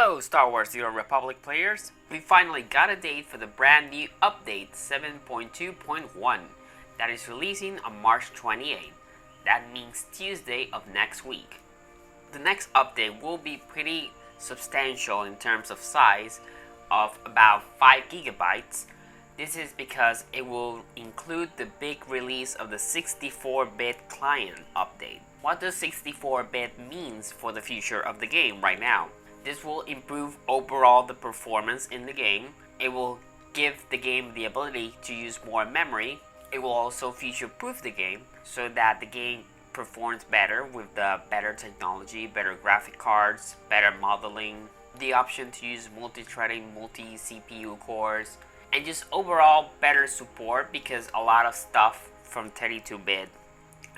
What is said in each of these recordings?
Hello Star Wars The Old Republic players! We finally got a date for the brand new update 7.2.1 that is releasing on March 28th. That means Tuesday of next week. The next update will be pretty substantial in terms of size of about 5 gigabytes. This is because it will include the big release of the 64-bit client update. What does 64-bit means for the future of the game right now? This will improve overall the performance in the game. It will give the game the ability to use more memory. It will also future-proof the game so that the game performs better with the better technology, better graphic cards, better modeling, the option to use multi-threading, multi-CPU cores, and just overall better support because a lot of stuff from 32-bit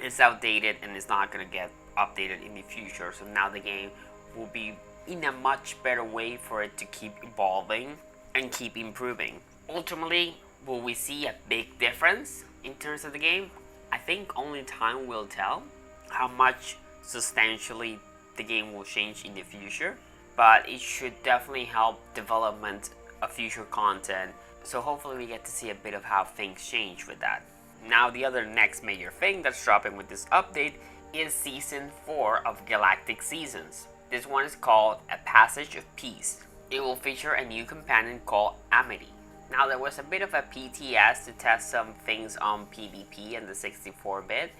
is outdated and is not going to get updated in the future. So now the game will be in a much better way for it to keep evolving and keep improving. Ultimately, will we see a big difference in terms of the game? I think only time will tell how much substantially the game will change in the future, but it should definitely help development of future content. So hopefully we get to see a bit of how things change with that. Now the other next major thing that's dropping with this update is Season 4 of Galactic Seasons. This one is called A Passage of Peace. It will feature a new companion called Amity. Now there was a bit of a PTS to test some things on PvP and the 64-bit,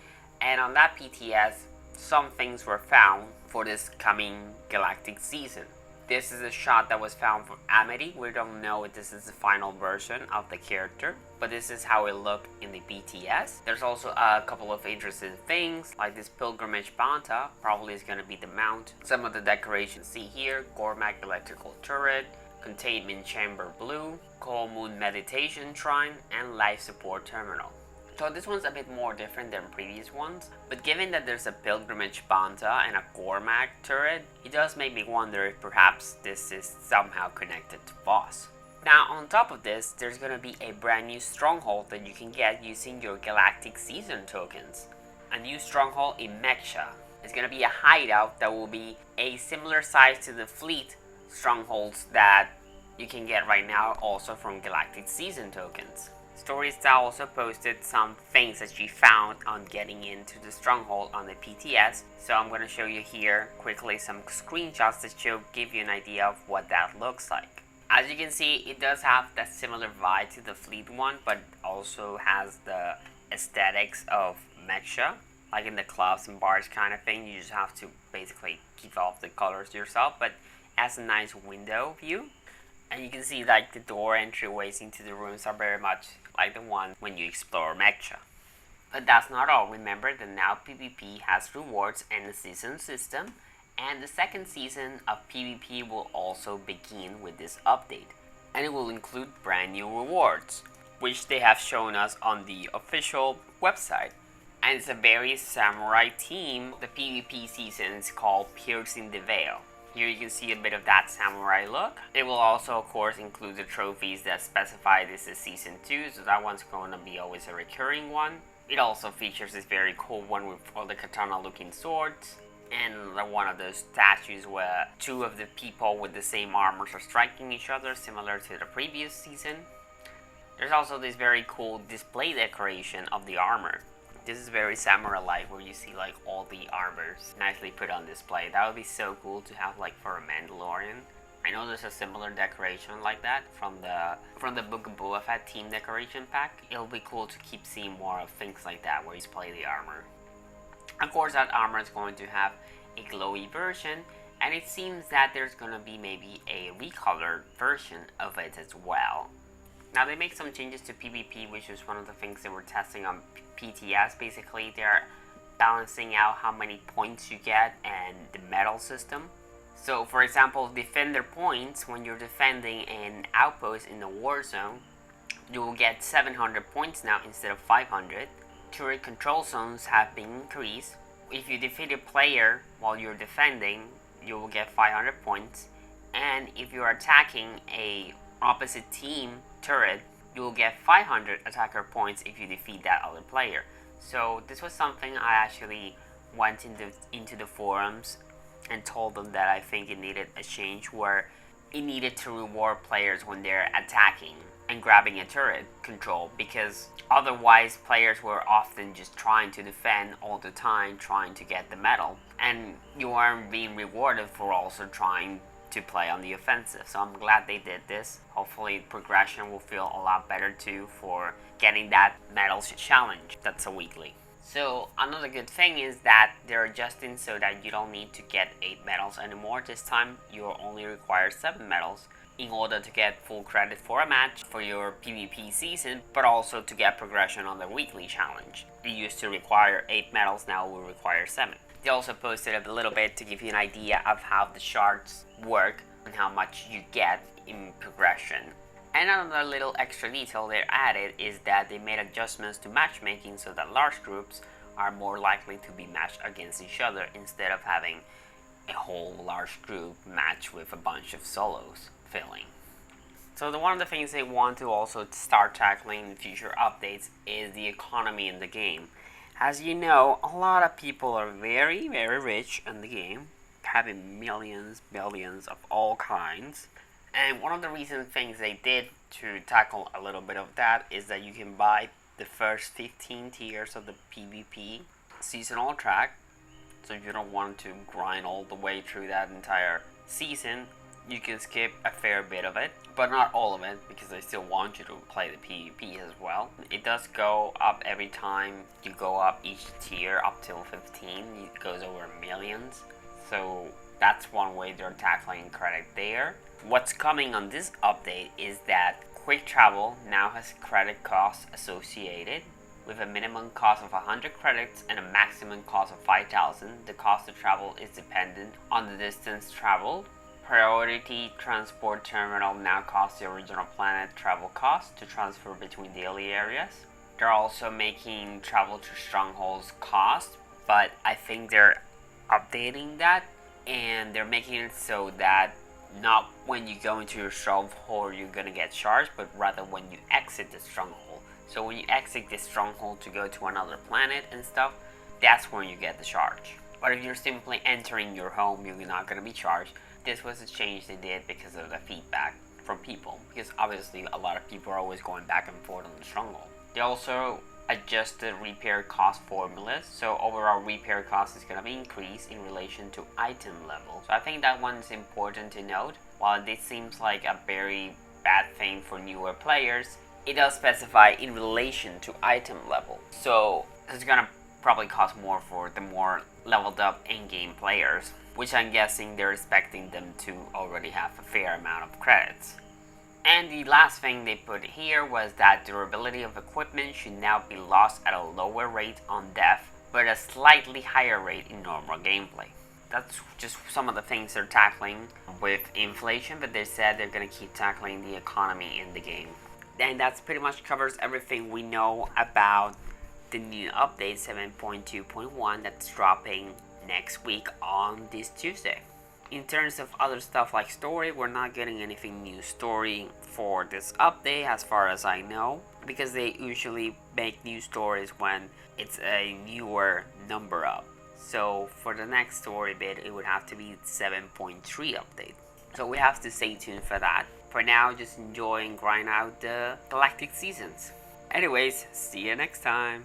and on that PTS some things were found for this coming Galactic season. This is a shot that was found for Amity. We don't know if this is the final version of the character, but this is how it looked in the BTS. There's also a couple of interesting things, like this Pilgrimage Banta, probably is going to be the mount. Some of the decorations see here, Gormak Electrical Turret, Containment Chamber Blue, Coal Moon Meditation Shrine, and Life Support Terminal. So this one's a bit more different than previous ones, but given that there's a Pilgrimage Banta and a Gormak turret, it does make me wonder if perhaps this is somehow connected to Boss. Now on top of this, there's gonna be a brand new Stronghold that you can get using your Galactic Season tokens. A new Stronghold in Mek Sha. It's gonna be a hideout that will be a similar size to the fleet Strongholds that you can get right now also from Galactic Season tokens. Storystyle also posted some things that she found on getting into the Stronghold on the PTS, so I'm going to show you here quickly some screenshots that should give you an idea of what that looks like. As you can see, it does have that similar vibe to the Fleet one, but also has the aesthetics of Mek Sha, like in the clubs and bars kind of thing. You just have to basically keep off the colors yourself, but it has a nice window view. And you can see like the door entryways into the rooms are very much like the one when you explore Mek Sha. But that's not all. Remember that now PvP has rewards and a season system, and the second season of PvP will also begin with this update. And it will include brand new rewards, which they have shown us on the official website. And it's a very samurai theme. The PvP season is called Piercing the Veil. Here you can see a bit of that samurai look. It will also of course include the trophies that specify this is season 2, so that one's going to be always a recurring one. It also features this very cool one with all the katana looking swords, and one of those statues where two of the people with the same armors are striking each other, similar to the previous season. There's also this very cool display decoration of the armor. This is very samurai-like, where you see like all the armors nicely put on display. That would be so cool to have like for a Mandalorian. I know there's a similar decoration like that from the Book of Boba Fett team decoration pack. It'll be cool to keep seeing more of things like that where you display the armor. Of course, that armor is going to have a glowy version, and it seems that there's going to be maybe a recolored version of it as well. Now they make some changes to PvP, which is one of the things they were testing on PTS. Basically, they're balancing out how many points you get and the medal system. So for example, defender points, when you're defending an outpost in the war zone, you will get 700 points now instead of 500. Turret control zones have been increased. If you defeat a player while you're defending, you will get 500 points. And if you're attacking a opposite team turret, you will get 500 attacker points if you defeat that other player. So this was something I actually went into the forums and told them that I think it needed a change where it needed to reward players when they're attacking and grabbing a turret control, because otherwise players were often just trying to defend all the time, trying to get the medal, and you aren't being rewarded for also trying to play on the offensive. So I'm glad they did this. Hopefully progression will feel a lot better too for getting that medals challenge that's a weekly. So another good thing is that they're adjusting so that you don't need to get 8 medals anymore. This time you only require 7 medals in order to get full credit for a match for your PvP season, but also to get progression on the weekly challenge. It used to require 8 medals, now will require 7. They also posted a little bit to give you an idea of how the shards work and how much you get in progression. And another little extra detail they added is that they made adjustments to matchmaking so that large groups are more likely to be matched against each other instead of having a whole large group match with a bunch of solos filling. So one of the things they want to also start tackling in future updates is the economy in the game. As you know, a lot of people are very, very rich in the game, having millions, billions of all kinds. And one of the recent things they did to tackle a little bit of that is that you can buy the first 15 tiers of the PvP seasonal track. So if you don't want to grind all the way through that entire season, you can skip a fair bit of it, but not all of it, because they still want you to play the PvP as well. It does go up every time you go up each tier up till 15. It goes over millions. So that's one way they're tackling credit there. What's coming on this update is that quick travel now has credit costs associated. With a minimum cost of 100 credits and a maximum cost of 5,000, the cost of travel is dependent on the distance traveled. Priority Transport Terminal now costs the original planet travel cost to transfer between daily areas. They're also making travel to Strongholds cost, but I think they're updating that, and they're making it so that not when you go into your stronghold you're gonna get charged, but rather when you exit the stronghold. So when you exit the stronghold to go to another planet and stuff, that's when you get the charge. But if you're simply entering your home, you're not gonna be charged. This was a change they did because of the feedback from people, because obviously a lot of people are always going back and forth on the stronghold. They also adjusted repair cost formulas, so overall repair cost is going to be increased in relation to item level. So I think that one's important to note. While this seems like a very bad thing for newer players, it does specify in relation to item level. So it's going to probably cost more for the more leveled up in-game players, which I'm guessing they're expecting them to already have a fair amount of credits. And the last thing they put here was that durability of equipment should now be lost at a lower rate on death, but a slightly higher rate in normal gameplay. That's just some of the things they're tackling with inflation, but they said they're going to keep tackling the economy in the game. And that pretty much covers everything we know about the new update 7.2.1 that's dropping next week on this Tuesday. In terms of other stuff like story, we're not getting anything new story for this update as far as I know, because they usually make new stories when it's a newer number up. So for the next story bit, it would have to be 7.3 update. So we have to stay tuned for that. For now, just enjoy and grind out the Galactic Seasons. Anyways, see you next time.